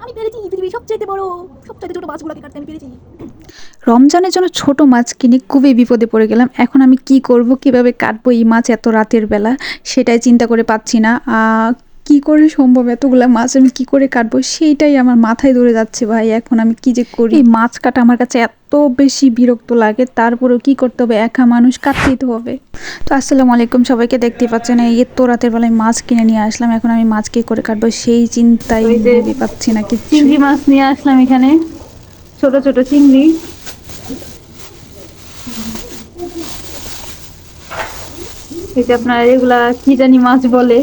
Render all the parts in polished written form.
আমি পেরেছি পৃথিবীর সবচেয়ে বড় সবচেয়ে ছোট মাছগুলোকে কাটতে আমি পেরেছি। রমজানের জন্য ছোট মাছ কিনে খুবই বিপদে পড়ে গেলাম। এখন আমি কি করব, কিভাবে কাটবো এই মাছ এত রাতের বেলা, সেটাই চিন্তা করে পাচ্ছি না। কি করে সম্ভব এতগুলা মাছ আমি কি করে কাটবো, সেইটাই আমার মাথায় ধরে যাচ্ছে ভাই। এখন আমি কি যে করি, এই মাছ কাটা আমার কাছে এত বেশি বিরক্ত লাগে, তারপরেও কি করতে হবে, একা মানুষ কাটতেই তো হবে। তো আসসালামু আলাইকুম সবাইকে, দেখতেই পাচ্ছেন এই এত রাতের বেলায় মাছ কিনে নিয়ে আসলাম। এখন আমি মাছ কি করে কাটবো সেই চিন্তাই ওই যে ভেবে পাচ্ছি না কিছু। চিংড়ি মাছ নিয়ে আসলাম এখানে, ছোট ছোট চিংড়ি। এই যে আপনার এগুলা কি জানি মাছ বলে,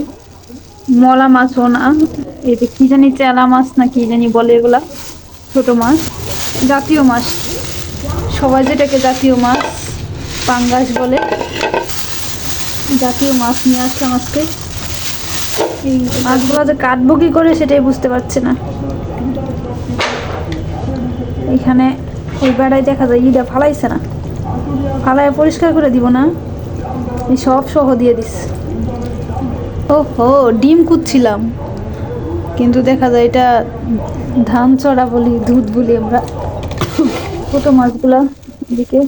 মলা মাছও না, এই যে কি জানি চেলা মাছ না কি জানি বলে, এগুলা ছোট মাছ, জাতীয় মাছ। সবাই যেটাকে জাতীয় মাছ পাঙ্গাস বলে, জাতীয় মাছ নিয়ে আসলাম আজকে। এই মাছগুলো যে কাটবো কি করে সেটাই বুঝতে পারছি না। এখানে ওই বেড়ায় দেখা যায় ইটা ফালাইছে না, ফালায় পরিষ্কার করে দিব না, এই সব সহ দিয়ে দিস। ও হো, ডিম কুচ্ছিলাম, কিন্তু দেখা যায় এটা ধান চড়া বলি, দুধ বলি আমরা। ছোট মাছগুলা এদিকে।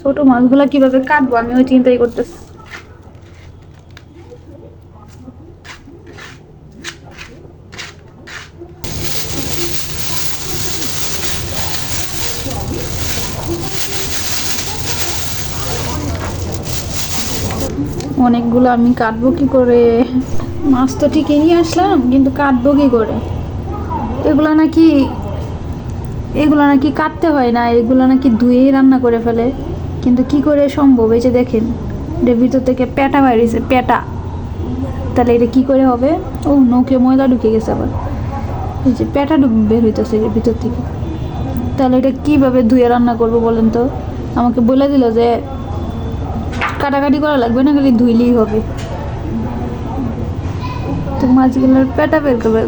ছোট মাছগুলা কিভাবে কাটবো আমি ওই চিন্তাই করতেছি। অনেকগুলো আমি কাটবো কি করে, মাছ তো ঠিকই নিয়ে আসলাম কিন্তু কাটবো কি করে। এগুলা নাকি এগুলো নাকি কাটতে হয় না, এগুলো নাকি ধুয়েই রান্না করে ফেলে, কিন্তু কি করে সম্ভব। এই যে দেখেন, এর ভিতর থেকে পেটা বাইরেছে, পেটা। তাহলে এটা কি করে হবে? ও নৌকে ময়লা ঢুকে গেছে আবার, এই যে পেটা বের হইতেছে এর ভিতর থেকে। তাহলে এটা কিভাবে ধুয়ে রান্না করব বলেন তো? আমাকে বলে দিল যে কাটাকাটি করা লাগবে না, খালি ধুইলেই হবে। তো মাছগুলোর পেটা বের করবে,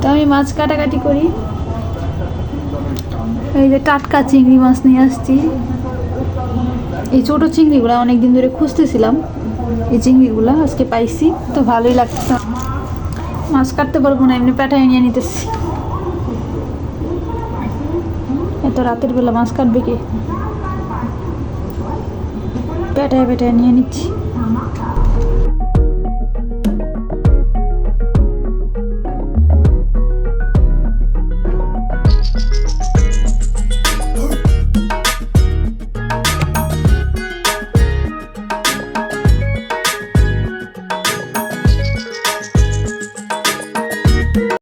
তো আমি মাছ কাটাকাটি করি। এই যে টাটকা চিংড়ি মাছ নিয়ে আসছি। এই ছোট চিংড়িগুলো অনেকদিন ধরে খুঁজতেছিলাম, এই চিংড়িগুলো আজকে পাইছি, তো ভালোই লাগছে। মাছ কাটতে পারবো না, এমনি পেটাই নিয়ে নিতেছি। এত রাতের বেলা মাছ কাটবে কি, পেটায় পেটায় নিয়ে নিচ্ছি।